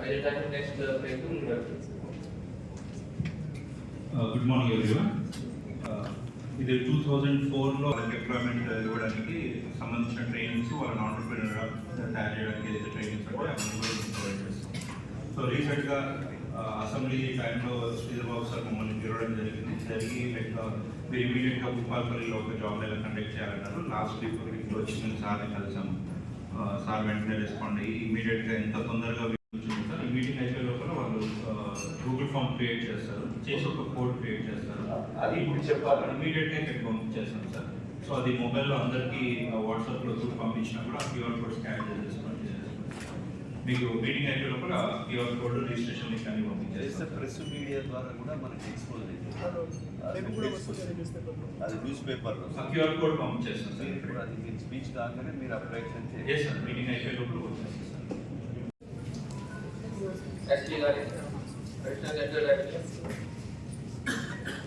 Good morning everyone. ఇది 2004లో employment ఇవ్వడానికి సంబంధించిన ట్రైనింగ్స్ వాళ్ళని ఆంటర్‌ప్రెన్యూర్ తయారు చేయడానికి ఏదైతే ట్రైనింగ్స్ ఉంటే అవన్నీ కూడా ప్రొవైడ్ చేస్తాం. సో రీసెంట్గా అసెంబ్లీ టైంలో శ్రీధర్ బాబు సార్ మమ్మల్ని పిలవడం జరిగి మీరు ఇమీడియట్గా భూపాలపల్లిలో ఒక జాబ్ ఎలా కండక్ట్ చేయాలన్నారు. లాస్ట్ వీక్ వచ్చి మేము సార్ని కలిసాము. సార్ వెంటనే రెస్పాండ్ అయ్యి ఇమీడియట్గా ఎంత తొందరగా సార్ ఈ మీటింగ్ అయిపోయే లోపల వాళ్ళు గూగుల్ ఫామ్ క్రియేట్ చేస్తారు, చేసి ఒక కోడ్ క్రియేట్ చేస్తారు. అది ఇప్పుడు చెప్పాలి ఇమీడియట్గా ఇక్కడ పంపించేస్తాం సార్. సో అది మొబైల్లో అందరికీ వాట్సాప్లో పంపించినా కూడా క్యూఆర్ కోడ్ స్కాన్ చేసేసుకొని మీకు మీటింగ్ అయిపోయే లోపల క్యూఆర్ కోడ్ రిజిస్ట్రేషన్ లింక్ అన్ని పంపించేస్తారు. ప్రెస్ మీడియా ద్వారా కూడా మనకి ఎక్స్పోజ్ అది న్యూస్ పేపర్ క్యూఆర్ కోడ్ పంపించేస్తాం సార్. ఇప్పుడు అది మీరు స్పీచ్ కాగానే మీరు అప్డేషన్ చేయండి సార్. మీటింగ్ అయిపోయే లోపల వచ్చేస్తాం సార్. ఎస్పీ గారి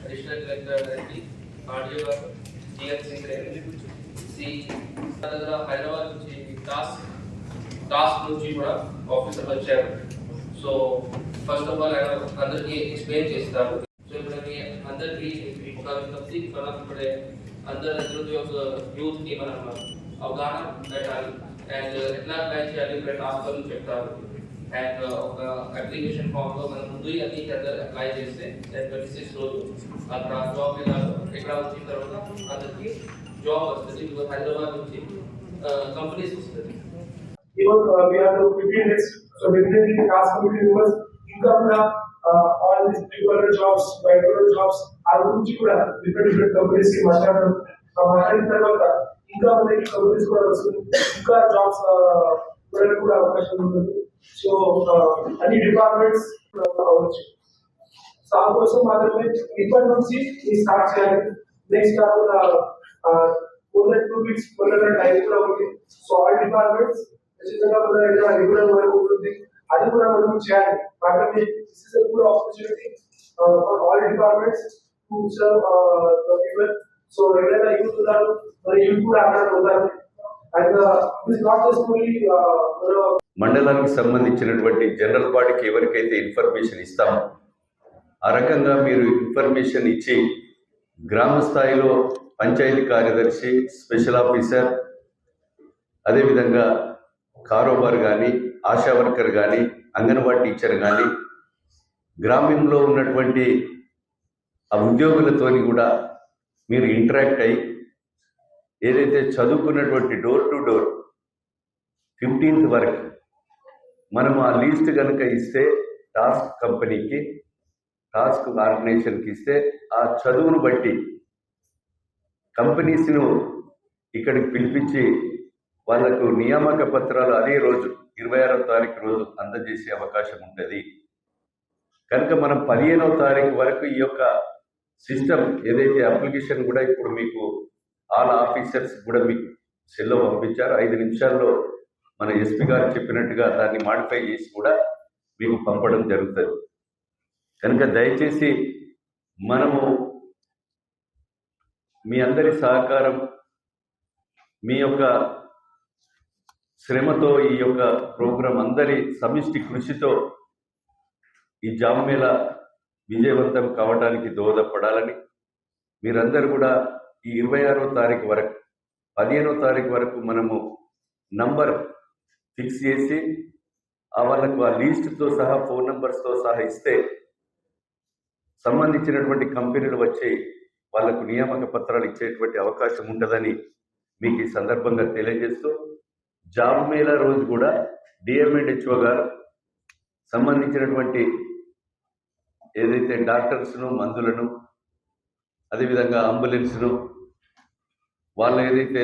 అడిషనల్ కలెక్టర్ గారికి ఆర్డీఓ గారు జిఎల్ సింగ్ సి దగ్గర హైదరాబాద్ నుంచి టాస్క్ నుంచి కూడా ఆఫీసర్ వచ్చారు. సో ఫస్ట్ ఆఫ్ ఆల్ ఆయన అందరికీ ఎక్స్ప్లెయిన్ చేస్తారు. సో ఇప్పుడు అందరికీ ఒక విజ్ఞప్తి, మనం ఇప్పుడే అందరి నిరుద్యోగ యూత్కి మనం అవగాహన పెట్టాలి అండ్ ఎట్లా అప్లై చేయాలి ఇప్పుడు టాస్క్ గురించి చెప్తారు. అండ్ ఒక అప్లికేషన్ ఫామ్లో మనం ముందు అన్ని అప్లై చేస్తే 26 రోజు అక్కడ జాబ్ ఇక్కడ వచ్చిన తర్వాత అందరికి జాబ్ వస్తుంది. హైదరాబాద్ నుంచి కంపెనీస్ వస్తుంది. Even we have to 15 days, so definitely task committee members ఇంకా కూడా all these people jobs, white collar jobs ఆ గురించి కూడా different companies కి మాట్లాడిన తర్వాత ఇంకా మనకి కంపెనీస్ కూడా వస్తుంది, ఇంకా జాబ్స్ కూడా అవకాశం ఉంటుంది. సో అన్ని డిపార్ట్మెంట్స్ అవ్వచ్చు. సో అందుకోసం మాత్రమే ఇప్పటి నుంచి స్టార్ట్ చేయాలి. నెక్స్ట్ కాకుండా 2 weeks టైం కూడా ఉంది. సో ఆల్ డిపార్ట్మెంట్స్ ఖచ్చితంగా రెగ్యులర్ వర్క్ ఉంటుంది, అది కూడా మనం చేయాలి. కాబట్టి this is a good opportunity for all departments to serve the people. So ఎవరైనా యూత్ ఉన్నారు, మరి యూత్ కూడా అక్కడ ఉన్నారు. And this not just only మండలానికి సంబంధించినటువంటి జనరల్ బాడీకి ఎవరికైతే ఇన్ఫర్మేషన్ ఇస్తామో ఆ రకంగా మీరు ఇన్ఫర్మేషన్ ఇచ్చి గ్రామ స్థాయిలో పంచాయతీ కార్యదర్శి, స్పెషల్ ఆఫీసర్, అదేవిధంగా కారోబార్ కానీ, ఆశా వర్కర్ కానీ, అంగన్వాడీ టీచర్ కానీ, గ్రామంలో ఉన్నటువంటి ఆ ఉద్యోగులతోని కూడా మీరు ఇంటరాక్ట్ అయ్యి ఏదైతే చదువుకున్నటువంటి డోర్ టు డోర్ 15th వరకు మనం ఆ లీస్ట్ కనుక ఇస్తే టాస్క్ కంపెనీకి, టాస్క్ ఆర్గనైజేషన్కి ఇస్తే ఆ చదువును బట్టి కంపెనీస్ను ఇక్కడికి పిలిపించి వాళ్లకు నియామక పత్రాలు అదే రోజు 26వ తారీఖు రోజు అందజేసే అవకాశం ఉంటుంది. కనుక మనం 15వ తారీఖు వరకు ఈ యొక్క సిస్టమ్ ఏదైతే అప్లికేషన్ కూడా ఇప్పుడు మీకు ఆల్ ఆఫీసర్స్ కూడా మీకు సెల్లో పంపించారు. 5 నిమిషాల్లో మన ఎస్పీ గారు చెప్పినట్టుగా దాన్ని మాడిఫై చేసి కూడా మీకు పంపడం జరుగుతుంది. కనుక దయచేసి మనము మీ అందరి సహకారం, మీ యొక్క శ్రమతో ఈ యొక్క ప్రోగ్రాం అందరి సమిష్టి కృషితో ఈ జాబ్ మేళా విజయవంతం కావడానికి దోహదపడాలని మీరందరూ కూడా ఈ 26వ తారీఖు వరకు 15వ తారీఖు వరకు మనము నంబర్ ఫిక్స్ చేసి వాళ్ళకు ఆ లీస్ట్తో సహా ఫోన్ నెంబర్స్తో సహా ఇస్తే సంబంధించినటువంటి కంపెనీలు వచ్చి వాళ్లకు నియామక పత్రాలు ఇచ్చేటువంటి అవకాశం ఉంటుందని మీకు ఈ సందర్భంగా తెలియజేస్తూ, జాబ్ మేళా రోజు కూడా డిఎంఎండ్హెచ్ఓ గారు సంబంధించినటువంటి ఏదైతే డాక్టర్స్ను, మందులను, అదేవిధంగా అంబులెన్స్ను, వాళ్ళు ఏదైతే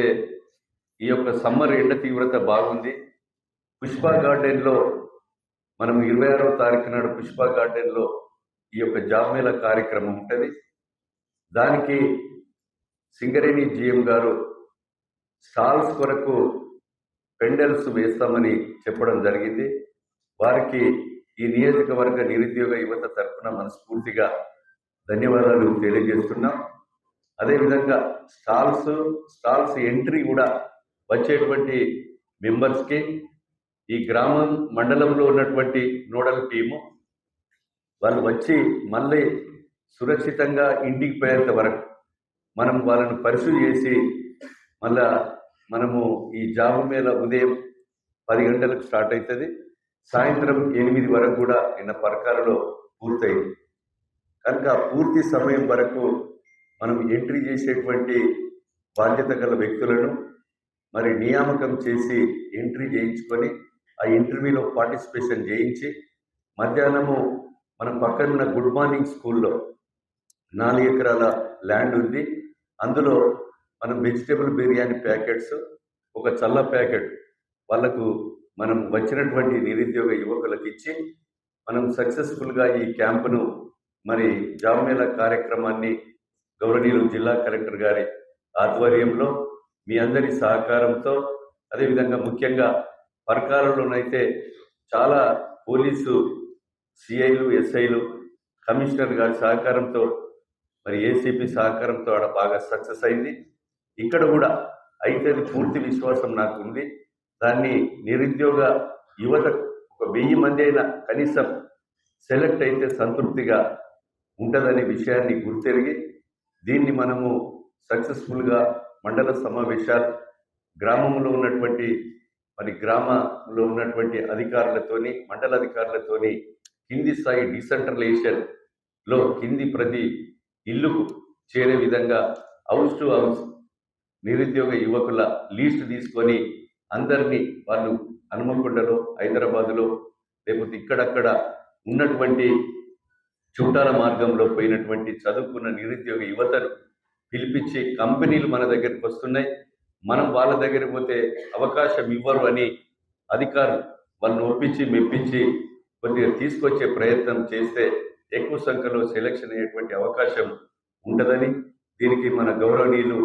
ఈ యొక్క సమ్మర్ ఎండ తీవ్రత బాగుంది, పుష్ప గార్డెన్లో మనం 26వ తారీఖు నాడు పుష్ప గార్డెన్లో ఈ యొక్క జాబ్ మేళా కార్యక్రమం ఉంటుంది. దానికి సింగరేణి జిఎం గారు స్టాల్స్ కొరకు పెండల్స్ వేస్తామని చెప్పడం జరిగింది. వారికి ఈ నియోజకవర్గ నిరుద్యోగ యువత తరఫున మనస్ఫూర్తిగా ధన్యవాదాలు తెలియజేస్తున్నాం. అదేవిధంగా స్టాల్స్ ఎంట్రీ కూడా వచ్చేటువంటి మెంబర్స్కి ఈ గ్రామం మండలంలో ఉన్నటువంటి నోడల్ టీము వాళ్ళు వచ్చి మళ్ళీ సురక్షితంగా ఇంటికి పోయేంత వరకు మనం వాళ్ళను పరిశీలి చేసి మళ్ళా మనము ఈ జాబ్ మేళ ఉదయం 10 గంటలకు స్టార్ట్ అవుతుంది, సాయంత్రం 8 వరకు కూడా నిన్న పరకాలలో పూర్తయింది. కనుక పూర్తి సమయం వరకు మనం ఎంట్రీ చేసేటువంటి బాధ్యత గల వ్యక్తులను మరి నియామకం చేసి ఎంట్రీ చేయించుకొని ఆ ఇంటర్వ్యూలో పార్టిసిపేషన్ చేయించి మధ్యాహ్నము మన పక్కనున్న గుడ్ మార్నింగ్ స్కూల్లో 4 ఎకరాల ల్యాండ్ ఉంది. అందులో మనం వెజిటేబుల్ బిర్యానీ ప్యాకెట్స్, ఒక చల్ల ప్యాకెట్ వాళ్ళకు మనం వచ్చినటువంటి నిరుద్యోగ యువకులకు ఇచ్చి మనం సక్సెస్ఫుల్గా ఈ క్యాంపును మరి జాబ్ మేళా కార్యక్రమాన్ని గౌరవనీయులు జిల్లా కలెక్టర్ గారి ఆధ్వర్యంలో మీ అందరి సహకారంతో, అదేవిధంగా ముఖ్యంగా పరకాలలోనైతే చాలా పోలీసు సిఐలు, ఎస్ఐలు, కమిషనర్ గారి సహకారంతో మరి ఏసీపీ సహకారంతో ఆడ బాగా సక్సెస్ అయింది. ఇక్కడ కూడా అయితే పూర్తి విశ్వాసం నాకు ఉంది. దాన్ని నిరుద్యోగ యువత ఒక 1000 మంది అయినా కనీసం సెలెక్ట్ అయితే సంతృప్తిగా ఉంటుందనే విషయాన్ని గుర్తెరిగి దీన్ని మనము సక్సెస్ఫుల్గా మండల సమావేశాలు గ్రామంలో ఉన్నటువంటి గ్రామంలో ఉన్నటువంటి అధికారులతోని, మండల అధికారులతోని కింది స్థాయి డీసెంట్రలైజేషన్లో కింది ప్రతి ఇల్లుకు చేరే విధంగా హౌస్ టు హౌస్ నిరుద్యోగ యువకుల లీస్ట్ తీసుకొని అందరినీ వాళ్ళు హనుమకొండలో, హైదరాబాదులో, లేకపోతే ఇక్కడక్కడ ఉన్నటువంటి చుట్టాల మార్గంలో పోయినటువంటి చదువుకున్న నిరుద్యోగ యువతను పిలిపించి కంపెనీలు మన దగ్గరికి వస్తున్నాయి, మనం వాళ్ళ దగ్గరికి పోతే అవకాశం ఇవ్వరు అని అధికారులు వాళ్ళని ఒప్పించి మెప్పించి కొద్దిగా తీసుకొచ్చే ప్రయత్నం చేస్తే ఎక్కువ సంఖ్యలో సెలక్షన్ అయ్యేటువంటి అవకాశం ఉంటుందని, దీనికి మన గౌరవనీయులు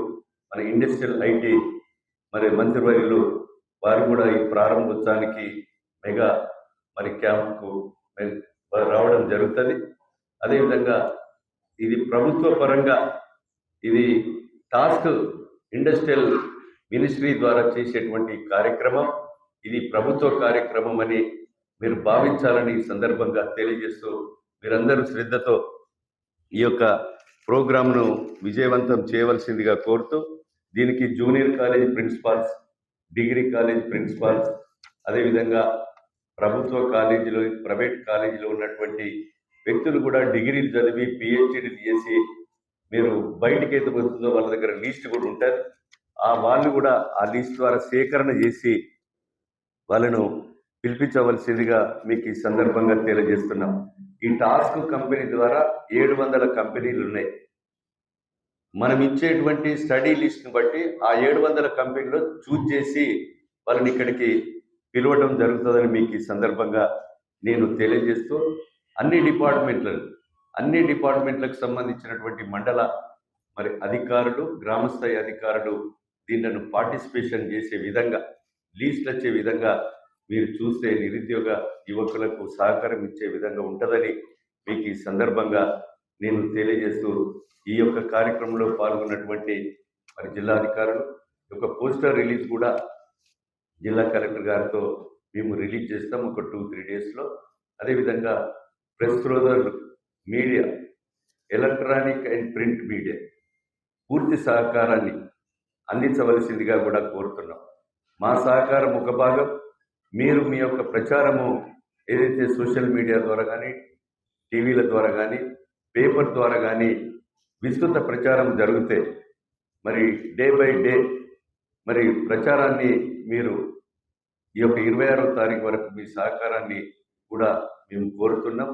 మన ఇండస్ట్రియల్ ఐటీ మంత్రివర్యులు వారు కూడా ఈ ప్రారంభోత్సవానికి మెగా క్యాంప్కు రావడం జరుగుతుంది. అదేవిధంగా ఇది ప్రభుత్వ పరంగా ఇది టాస్క్ ఇండస్ట్రియల్ మినిస్ట్రీ ద్వారా చేసేటువంటి కార్యక్రమం, ఇది ప్రభుత్వ కార్యక్రమం అని మీరు భావించాలని ఈ సందర్భంగా తెలియజేస్తూ మీరందరూ శ్రద్ధతో ఈ యొక్క ప్రోగ్రాంను విజయవంతం చేయవలసిందిగా కోరుతూ, దీనికి junior college principals, degree college principals, అదేవిధంగా ప్రభుత్వ కాలేజీలో, ప్రైవేట్ కాలేజీలో ఉన్నటువంటి వ్యక్తులు కూడా డిగ్రీలు చదివి పిహెచ్డీలు చేసి మీరు బయటికి అయితే పోతుందో వాళ్ళ దగ్గర లీస్ట్ కూడా ఉంటారు. వాళ్ళు కూడా ఆ లీస్ట్ ద్వారా సేకరణ చేసి వాళ్ళను పిలిపించవలసిందిగా మీకు ఈ సందర్భంగా తెలియజేస్తున్నాం. ఈ టాస్క్ కంపెనీ ద్వారా 700 కంపెనీలు ఉన్నాయి. మనం ఇచ్చేటువంటి స్టడీ లిస్ట్ని బట్టి ఆ 700 కంపెనీలో చూజ్ చేసి వాళ్ళని ఇక్కడికి పిలవడం జరుగుతుందని మీకు ఈ సందర్భంగా నేను తెలియజేస్తూ అన్ని డిపార్ట్మెంట్లకు సంబంధించినటువంటి మండల అధికారులు, గ్రామస్థాయి అధికారులు దీంట్లో పార్టిసిపేషన్ చేసే విధంగా, లీస్ట్ వచ్చే విధంగా మీరు చూస్తే నిరుద్యోగ యువకులకు సహకారం ఇచ్చే విధంగా ఉంటుందని మీకు ఈ సందర్భంగా నేను తెలియజేస్తూ ఈ యొక్క కార్యక్రమంలో పాల్గొన్నటువంటి జిల్లా అధికారులు యొక్క పోస్టర్ రిలీజ్ కూడా జిల్లా కలెక్టర్ గారితో మేము రిలీజ్ చేస్తాం ఒక 2-3 డేస్లో. అదేవిధంగా ప్రెస్ సోదరులు, media, electronic and print media పూర్తి సహకారాన్ని అందించవలసిందిగా కూడా కోరుతున్నాం. మా సహకారం ఒక భాగం, మీరు మీ యొక్క ప్రచారము ఏదైతే సోషల్ మీడియా ద్వారా కానీ, టీవీల ద్వారా కానీ, పేపర్ ద్వారా కానీ విస్తృత ప్రచారం జరిగితే డే బై డే ప్రచారాన్ని మీరు ఈ యొక్క 26వ తారీఖు వరకు మీ సహకారాన్ని కూడా మేము కోరుతున్నాం.